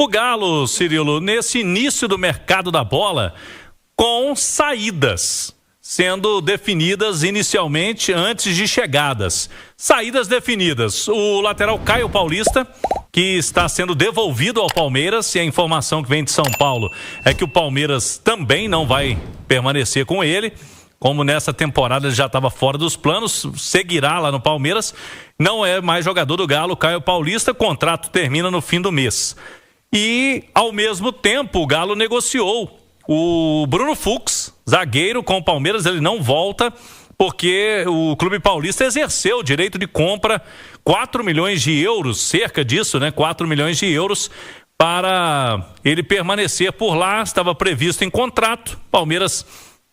O Galo, Cirilo, nesse início do mercado da bola, com saídas sendo definidas inicialmente antes de chegadas. Saídas definidas. O lateral Caio Paulista, que está sendo devolvido ao Palmeiras, e a informação que vem de São Paulo é que o Palmeiras também não vai permanecer com ele. Como nessa temporada ele já estava fora dos planos, seguirá lá no Palmeiras. Não é mais jogador do Galo, Caio Paulista, contrato termina no fim do mês. E, ao mesmo tempo, o Galo negociou o Bruno Fux, zagueiro, com o Palmeiras. Ele não volta porque o Clube Paulista exerceu o direito de compra, 4 milhões de euros, cerca disso, né? 4 milhões de euros para ele permanecer por lá. Estava previsto em contrato. Palmeiras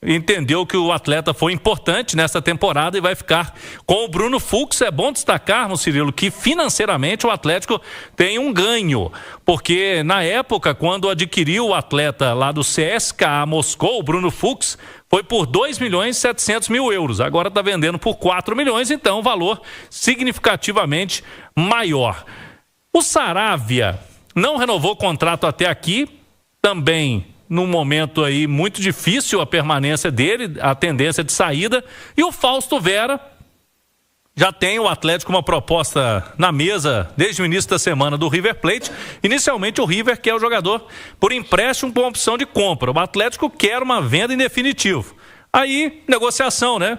entendeu que o atleta foi importante nessa temporada e vai ficar com o Bruno Fux. É bom destacarmos, Cirilo, que financeiramente o Atlético tem um ganho, porque na época, quando adquiriu o atleta lá do CSKA Moscou, o Bruno Fux, foi por 2 milhões e 700 mil euros. Agora está vendendo por 4 milhões, então valor significativamente maior. O Saravia não renovou o contrato até aqui, também num momento aí muito difícil a permanência dele, a tendência de saída. E o Fausto Vera já tem o Atlético uma proposta na mesa desde o início da semana do River Plate. Inicialmente o River quer o jogador por empréstimo com opção de compra. O Atlético quer uma venda em definitivo. Aí, negociação, né?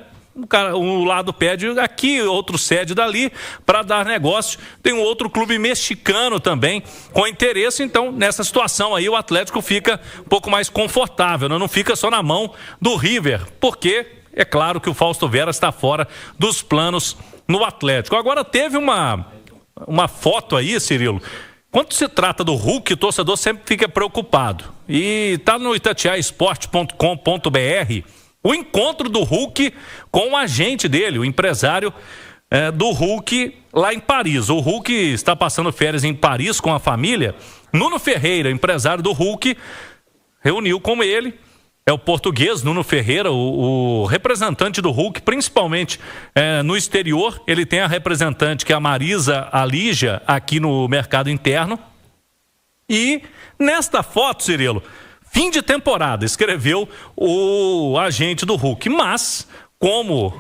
Um lado pede aqui, outro cede dali para dar negócio. Tem um outro clube mexicano também com interesse. Então, nessa situação aí, o Atlético fica um pouco mais confortável, né? Não fica só na mão do River, porque é claro que o Fausto Vera está fora dos planos no Atlético. Agora, teve uma foto aí, Cirilo. Quando se trata do Hulk, o torcedor sempre fica preocupado. E está no itatiaesporte.com.br o encontro do Hulk com o agente dele, o empresário do Hulk lá em Paris. O Hulk está passando férias em Paris com a família. Nuno Ferreira, empresário do Hulk, reuniu com ele. É o português Nuno Ferreira, o representante do Hulk, principalmente no exterior. Ele tem a representante, que é a Marisa Alija, aqui no mercado interno. E nesta foto, Cirilo, fim de temporada, escreveu o agente do Hulk. Mas, como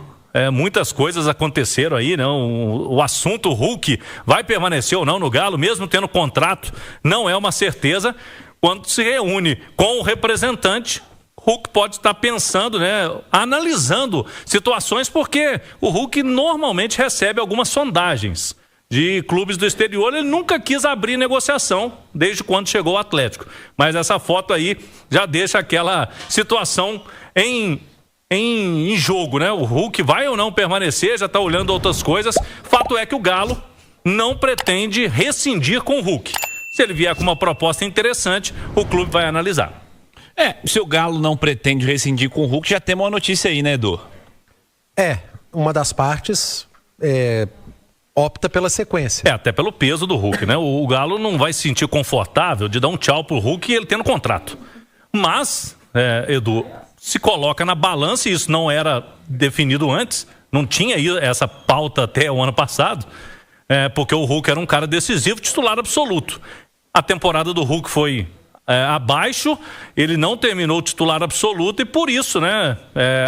muitas coisas aconteceram aí, né? O assunto Hulk vai permanecer ou não no Galo, mesmo tendo contrato, não é uma certeza. Quando se reúne com o representante, Hulk pode estar pensando, né, analisando situações, porque o Hulk normalmente recebe algumas sondagens de clubes do exterior. Ele nunca quis abrir negociação desde quando chegou ao Atlético. Mas essa foto aí já deixa aquela situação em jogo, né? O Hulk vai ou não permanecer, já está olhando outras coisas. Fato é que o Galo não pretende rescindir com o Hulk. Se ele vier com uma proposta interessante, o clube vai analisar. Se o Galo não pretende rescindir com o Hulk, já temos uma notícia aí, né, Edu? Uma das partes opta pela sequência. Até pelo peso do Hulk, né? O Galo não vai se sentir confortável de dar um tchau pro Hulk e ele tendo contrato. Mas, Edu, se coloca na balança, e isso não era definido antes, não tinha essa pauta até o ano passado, porque o Hulk era um cara decisivo, titular absoluto. A temporada do Hulk foi abaixo, ele não terminou o titular absoluto, e por isso, né,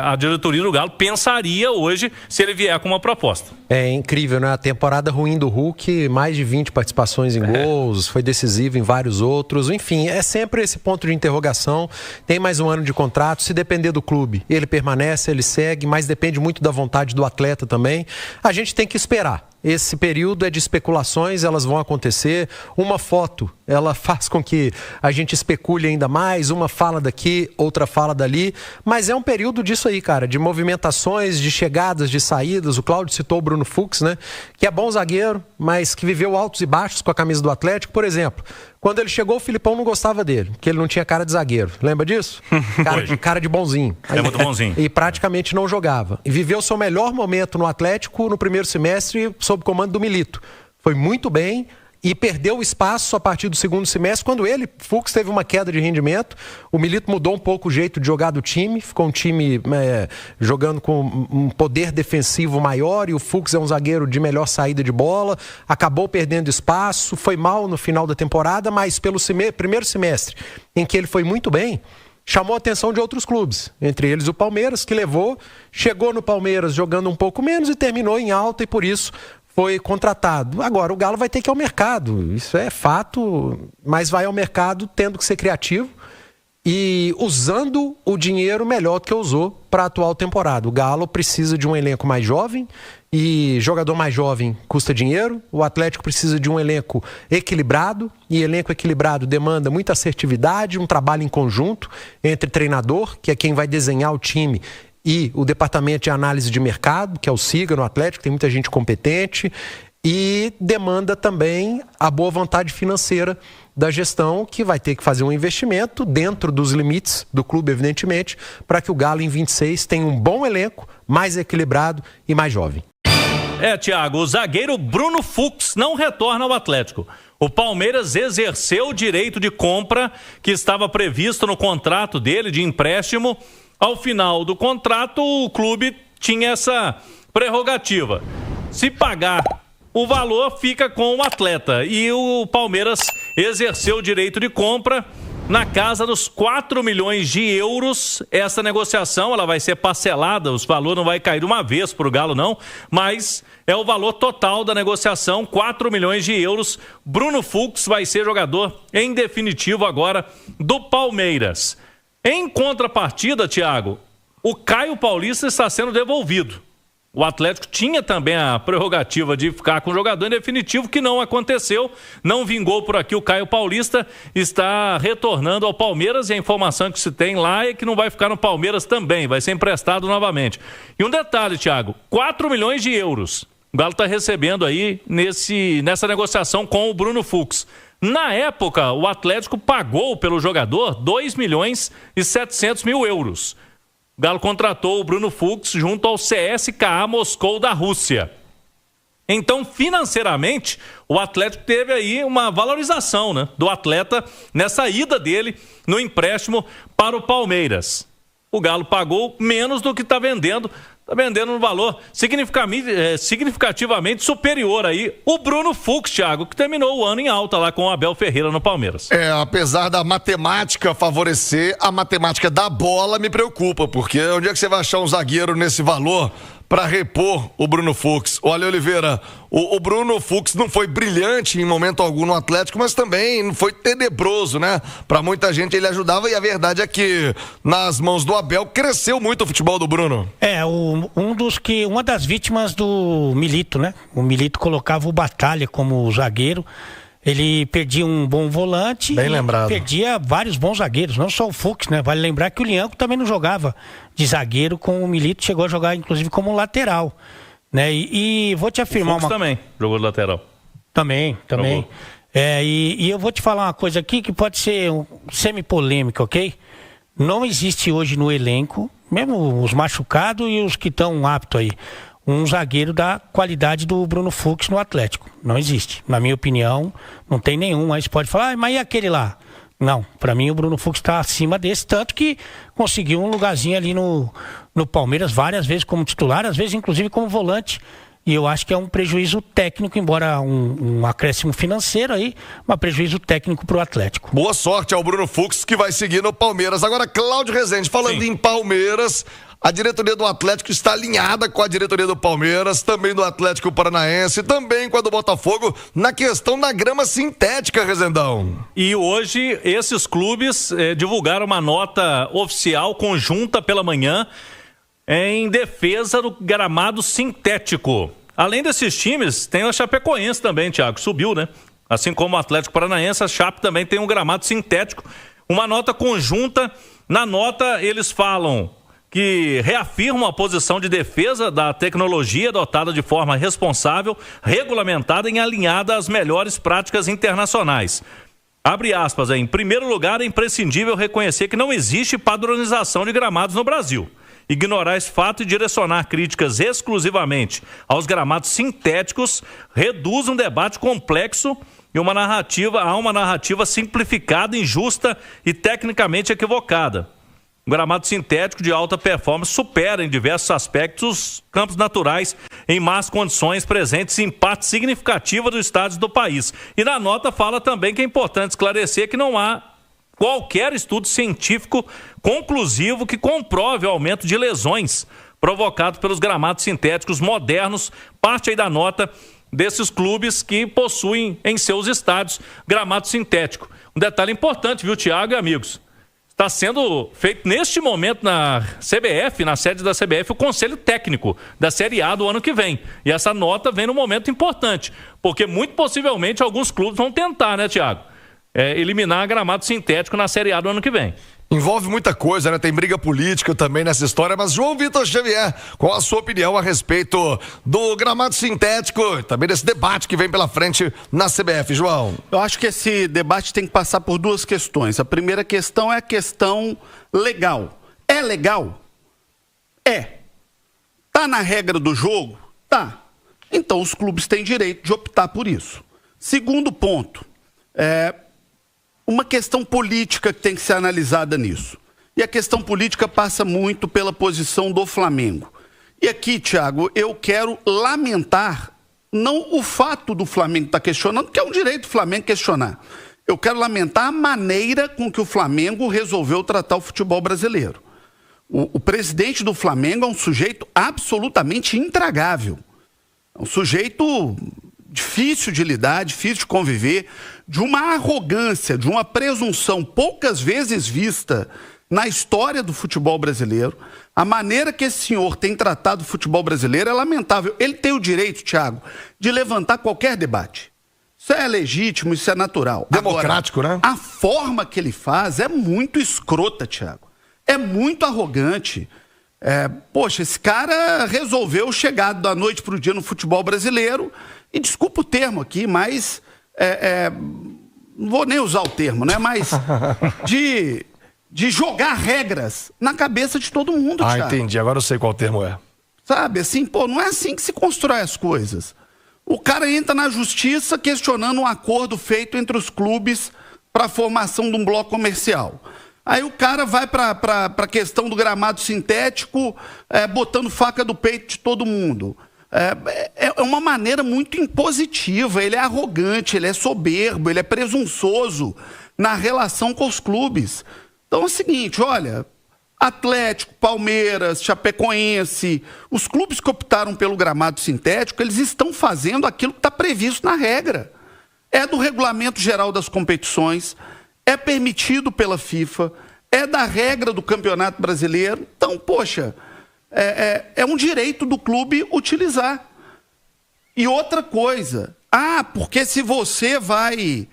a diretoria do Galo pensaria hoje se ele vier com uma proposta. É incrível, né? A temporada ruim do Hulk, mais de 20 participações em gols, foi decisivo em vários outros, enfim, é sempre esse ponto de interrogação. Tem mais um ano de contrato, se depender do clube, ele permanece, ele segue, mas depende muito da vontade do atleta também. A gente tem que esperar. Esse período é de especulações, elas vão acontecer. Uma foto, ela faz com que a gente especule ainda mais. Uma fala daqui, outra fala dali. Mas é um período disso aí, cara, de movimentações, de chegadas, de saídas. O Cláudio citou o Bruno Fux, né? Que é bom zagueiro, mas que viveu altos e baixos com a camisa do Atlético. Por exemplo, quando ele chegou, o Filipão não gostava dele, porque ele não tinha cara de zagueiro. Lembra disso? Cara de bonzinho. É muito bonzinho. E praticamente não jogava. E viveu seu melhor momento no Atlético no primeiro semestre, sob comando do Milito. Foi muito bem, e perdeu o espaço a partir do segundo semestre, quando Fux, teve uma queda de rendimento. O Milito mudou um pouco o jeito de jogar do time, ficou um time jogando com um poder defensivo maior, e o Fux é um zagueiro de melhor saída de bola, acabou perdendo espaço, foi mal no final da temporada, mas pelo primeiro semestre, em que ele foi muito bem, chamou a atenção de outros clubes, entre eles o Palmeiras, que chegou no Palmeiras jogando um pouco menos e terminou em alta, e por isso foi contratado. Agora, o Galo vai ter que ir ao mercado, isso é fato, mas vai ao mercado tendo que ser criativo e usando o dinheiro melhor do que usou para a atual temporada. O Galo precisa de um elenco mais jovem, e jogador mais jovem custa dinheiro. O Atlético precisa de um elenco equilibrado, e elenco equilibrado demanda muita assertividade, um trabalho em conjunto entre treinador, que é quem vai desenhar o time, e o departamento de análise de mercado, que é o SIGA no Atlético, tem muita gente competente, e demanda também a boa vontade financeira da gestão, que vai ter que fazer um investimento dentro dos limites do clube, evidentemente, para que o Galo em 26 tenha um bom elenco, mais equilibrado e mais jovem. Thiago, o zagueiro Bruno Fux não retorna ao Atlético. O Palmeiras exerceu o direito de compra que estava previsto no contrato dele de empréstimo. Ao final do contrato, o clube tinha essa prerrogativa. Se pagar o valor, fica com o atleta. E o Palmeiras exerceu o direito de compra na casa dos 4 milhões de euros. Essa negociação ela vai ser parcelada, os valores não vai cair de uma vez para o Galo não, mas é o valor total da negociação, 4 milhões de euros. Bruno Fux vai ser jogador em definitivo agora do Palmeiras. Em contrapartida, Thiago, o Caio Paulista está sendo devolvido. O Atlético tinha também a prerrogativa de ficar com o jogador em definitivo, que não aconteceu, não vingou por aqui. O Caio Paulista está retornando ao Palmeiras, e a informação que se tem lá é que não vai ficar no Palmeiras também, vai ser emprestado novamente. E um detalhe, Thiago, 4 milhões de euros o Galo está recebendo aí nessa negociação com o Bruno Fux. Na época, o Atlético pagou pelo jogador 2 milhões e 700 mil euros. O Galo contratou o Bruno Fux junto ao CSKA Moscou da Rússia. Então, financeiramente, o Atlético teve aí uma valorização, né, do atleta nessa ida dele no empréstimo para o Palmeiras. O Galo pagou menos do que está vendendo um valor significativamente superior aí o Bruno Fux, Thiago, que terminou o ano em alta lá com o Abel Ferreira no Palmeiras. Apesar da matemática favorecer, a matemática da bola me preocupa, porque onde é que você vai achar um zagueiro nesse valor para repor o Bruno Fux? Olha, Oliveira, o Bruno Fux não foi brilhante em momento algum no Atlético, mas também não foi tenebroso, né? Para muita gente ele ajudava, e a verdade é que nas mãos do Abel cresceu muito o futebol do Bruno. Uma das vítimas do Milito, né? O Milito colocava o Batalha como zagueiro. Ele perdia um bom volante. Bem lembrado. Perdia vários bons zagueiros, não só o Fux, né? Vale lembrar que o Lianco também não jogava de zagueiro com o Milito, chegou a jogar inclusive como lateral, né? E vou te afirmar o Fux também jogou de lateral. Também. E eu vou te falar uma coisa aqui que pode ser semi-polêmica, ok? Não existe hoje no elenco, mesmo os machucados e os que estão aptos aí, um zagueiro da qualidade do Bruno Fux no Atlético. Não existe. Na minha opinião, não tem nenhum. Aí você pode falar, mas e aquele lá? Não, para mim o Bruno Fux está acima desse, tanto que conseguiu um lugarzinho ali no Palmeiras várias vezes como titular, às vezes inclusive como volante. E eu acho que é um prejuízo técnico, embora um acréscimo financeiro aí, mas prejuízo técnico para o Atlético. Boa sorte ao Bruno Fux, que vai seguir no Palmeiras. Agora, Cláudio Rezende, falando em Palmeiras, a diretoria do Atlético está alinhada com a diretoria do Palmeiras, também do Atlético Paranaense, também com a do Botafogo, na questão da grama sintética, Rezendão. E hoje esses clubes divulgaram uma nota oficial conjunta pela manhã em defesa do gramado sintético. Além desses times, tem a Chapecoense também, Thiago, subiu, né? Assim como o Atlético Paranaense, a Chape também tem um gramado sintético. Uma nota conjunta, na nota eles falam que reafirmam a posição de defesa da tecnologia adotada de forma responsável, regulamentada e alinhada às melhores práticas internacionais. Abre aspas, em primeiro lugar, é imprescindível reconhecer que não existe padronização de gramados no Brasil. Ignorar esse fato e direcionar críticas exclusivamente aos gramados sintéticos reduz um debate complexo e há uma narrativa simplificada, injusta e tecnicamente equivocada. O gramado sintético de alta performance supera em diversos aspectos os campos naturais em más condições presentes em parte significativa dos estados do país. E na nota fala também que é importante esclarecer que não há qualquer estudo científico conclusivo que comprove o aumento de lesões provocado pelos gramados sintéticos modernos, parte aí da nota desses clubes que possuem em seus estádios gramado sintético. Um detalhe importante, viu, Thiago e amigos? Está sendo feito neste momento na CBF, na sede da CBF, o Conselho Técnico da Série A do ano que vem. E essa nota vem num momento importante, porque muito possivelmente alguns clubes vão tentar, né, Thiago? Eliminar gramado sintético na Série A do ano que vem. Envolve muita coisa, né? Tem briga política também nessa história, mas João Vitor Xavier, qual a sua opinião a respeito do gramado sintético, também desse debate que vem pela frente na CBF, João? Eu acho que esse debate tem que passar por duas questões. A primeira questão é a questão legal. É legal? É. Tá na regra do jogo? Tá. Então os clubes têm direito de optar por isso. Segundo ponto, uma questão política que tem que ser analisada nisso. E a questão política passa muito pela posição do Flamengo. E aqui, Thiago, eu quero lamentar, não o fato do Flamengo estar questionando, que é um direito do Flamengo questionar. Eu quero lamentar a maneira com que o Flamengo resolveu tratar o futebol brasileiro. O presidente do Flamengo é um sujeito absolutamente intragável. É um sujeito difícil de lidar, difícil de conviver, de uma arrogância, de uma presunção poucas vezes vista na história do futebol brasileiro. A maneira que esse senhor tem tratado o futebol brasileiro é lamentável. Ele tem o direito, Thiago, de levantar qualquer debate. Isso é legítimo, isso é natural. Democrático, agora, né? A forma que ele faz é muito escrota, Thiago. É muito arrogante. Poxa, esse cara resolveu chegar da noite para o dia no futebol brasileiro, e desculpa o termo aqui, mas não vou nem usar o termo, né? Mas de jogar regras na cabeça de todo mundo, Thiago. Entendi. Agora eu sei qual termo é. Sabe, assim, não é assim que se constrói as coisas. O cara entra na justiça questionando um acordo feito entre os clubes para a formação de um bloco comercial. Aí o cara vai para a questão do gramado sintético, botando faca do peito de todo mundo. É uma maneira muito impositiva, ele é arrogante, ele é soberbo, ele é presunçoso na relação com os clubes. Então é o seguinte, olha, Atlético, Palmeiras, Chapecoense, os clubes que optaram pelo gramado sintético, eles estão fazendo aquilo que está previsto na regra. É do Regulamento Geral das Competições, é permitido pela FIFA, é da regra do Campeonato Brasileiro. Então, poxa, é um direito do clube utilizar. E outra coisa, porque se você vai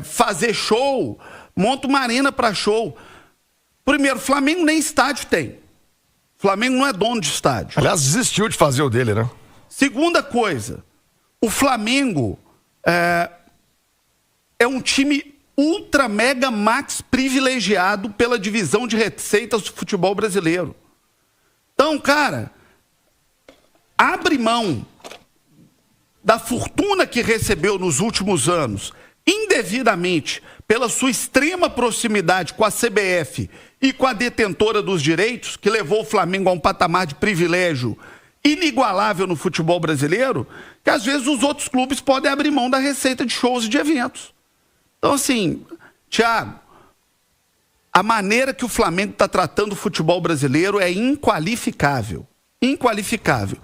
fazer show, monta uma arena para show. Primeiro, o Flamengo nem estádio tem. O Flamengo não é dono de estádio. Aliás, desistiu de fazer o dele, né? Segunda coisa, o Flamengo é um time ultra, mega, max privilegiado pela divisão de receitas do futebol brasileiro. Então, cara, abre mão da fortuna que recebeu nos últimos anos, indevidamente, pela sua extrema proximidade com a CBF e com a detentora dos direitos, que levou o Flamengo a um patamar de privilégio inigualável no futebol brasileiro, que às vezes os outros clubes podem abrir mão da receita de shows e de eventos. Então, assim, Thiago, a maneira que o Flamengo está tratando o futebol brasileiro é inqualificável. Inqualificável.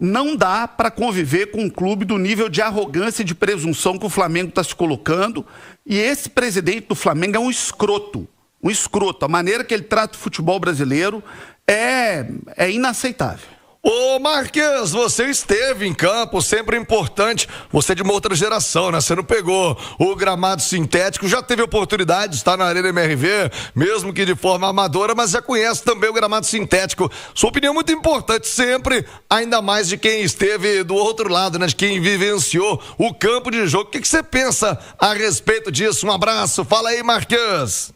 Não dá para conviver com um clube do nível de arrogância e de presunção que o Flamengo está se colocando. E esse presidente do Flamengo é um escroto. Um escroto. A maneira que ele trata o futebol brasileiro é inaceitável. Ô Marques, você esteve em campo, sempre importante, você é de uma outra geração, né? Você não pegou o gramado sintético, já teve oportunidade de estar na Arena MRV, mesmo que de forma amadora, mas já conhece também o gramado sintético. Sua opinião é muito importante sempre, ainda mais de quem esteve do outro lado, né? De quem vivenciou o campo de jogo. O que você pensa a respeito disso? Um abraço, fala aí, Marques.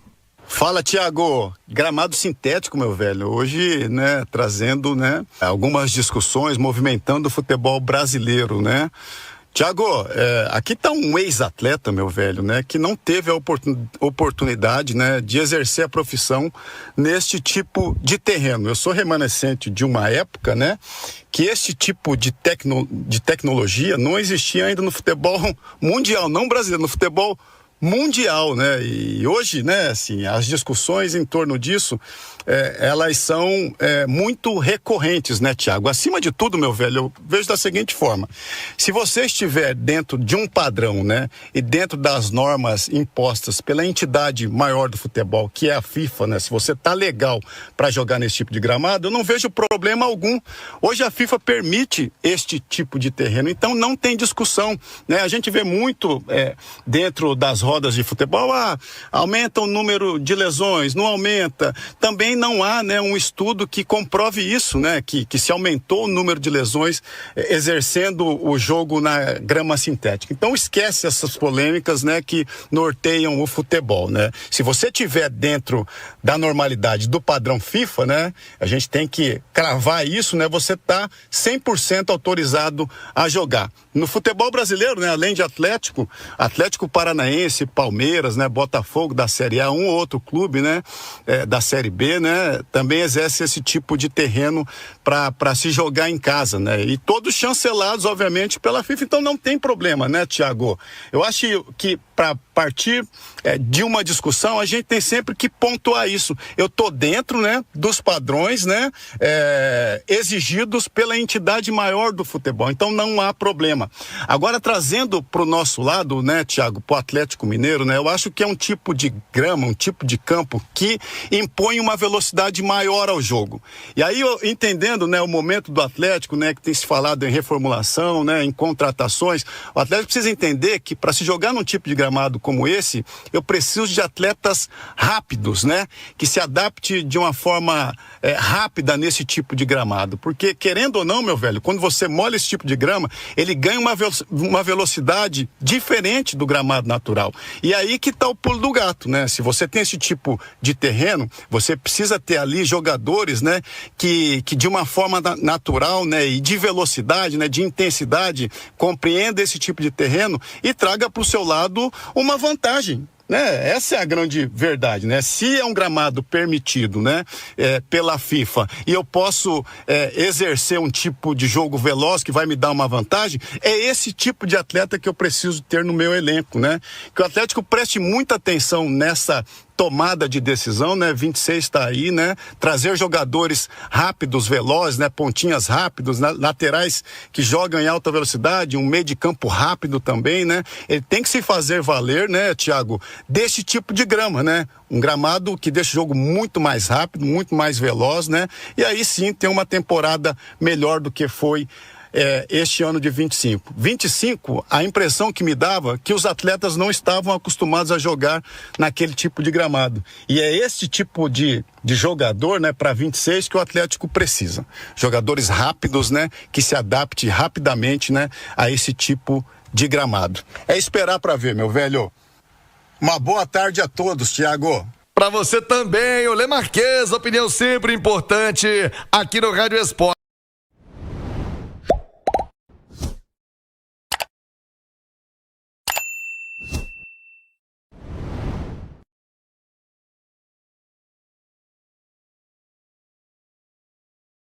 Fala, Thiago. Gramado sintético, meu velho. Hoje, né, trazendo, né, algumas discussões, movimentando o futebol brasileiro, né? Tiago, aqui está um ex-atleta, meu velho, né, que não teve a oportunidade, né, de exercer a profissão neste tipo de terreno. Eu sou remanescente de uma época, né, que esse tipo de tecnologia não existia ainda no futebol mundial, não brasileiro, no futebol mundial, né? E hoje, né, assim, as discussões em torno disso, elas são muito recorrentes, né, Tiago? Acima de tudo, meu velho, eu vejo da seguinte forma: se você estiver dentro de um padrão, né, e dentro das normas impostas pela entidade maior do futebol, que é a FIFA, né, se você tá legal para jogar nesse tipo de gramado, eu não vejo problema algum. Hoje a FIFA permite este tipo de terreno, então não tem discussão, né? A gente vê muito dentro das rodas de futebol, aumenta o número de lesões, não aumenta. Também não há, né, um estudo que comprove isso, né, que se aumentou o número de lesões exercendo o jogo na grama sintética. Então esquece essas polêmicas, né, que norteiam o futebol, né? Se você tiver dentro da normalidade do padrão FIFA, né, a gente tem que cravar isso, né, você tá 100% autorizado a jogar. No futebol brasileiro, né, além de Atlético Paranaense, Palmeiras, né, Botafogo da Série A, um ou outro clube, né, da Série B, né, também exerce esse tipo de terreno para se jogar em casa, né, e todos chancelados, obviamente, pela FIFA, então não tem problema, né, Tiago? Eu acho que para partir de uma discussão, a gente tem sempre que pontuar isso. Eu tô dentro, né, dos padrões, né, exigidos pela entidade maior do futebol, então não há problema. Agora, trazendo para o nosso lado, né, Tiago, para o Atlético Mineiro, né, eu acho que é um tipo de grama, um tipo de campo que impõe uma velocidade maior ao jogo. E aí, entendendo, né, o momento do Atlético, né, que tem se falado em reformulação, né, em contratações, o Atlético precisa entender que para se jogar num tipo de gramado como esse, eu preciso de atletas rápidos, né, que se adapte de uma forma rápida nesse tipo de gramado, porque querendo ou não, meu velho, quando você molha esse tipo de grama, ele ganha uma velocidade diferente do gramado natural. E aí que tá o pulo do gato, né? Se você tem esse tipo de terreno, você precisa ter ali jogadores, né, que de uma forma natural, né, e de velocidade, né, de intensidade, compreenda esse tipo de terreno e traga para o seu lado uma vantagem. Né? Essa é a grande verdade, né? Se é um gramado permitido, né, pela FIFA, e eu posso exercer um tipo de jogo veloz que vai me dar uma vantagem, é esse tipo de atleta que eu preciso ter no meu elenco, né? Que o Atlético preste muita atenção nessa tomada de decisão, né? 26 está aí, né? Trazer jogadores rápidos, velozes, né? Pontinhas rápidos, né? Laterais que jogam em alta velocidade, um meio de campo rápido também, né? Ele tem que se fazer valer, né, Tiago, desse tipo de grama, né? Um gramado que deixa o jogo muito mais rápido, muito mais veloz, né? E aí sim tem uma temporada melhor do que foi este ano de 25. 25, a impressão que me dava que os atletas não estavam acostumados a jogar naquele tipo de gramado. E é esse tipo de jogador, né, para 26 que o Atlético precisa. Jogadores rápidos, né, que se adapte rapidamente, né, a esse tipo de gramado. É esperar para ver, meu velho. Uma boa tarde a todos, Tiago. Para você também, o Lê Marquês, opinião sempre importante aqui no Rádio Esporte.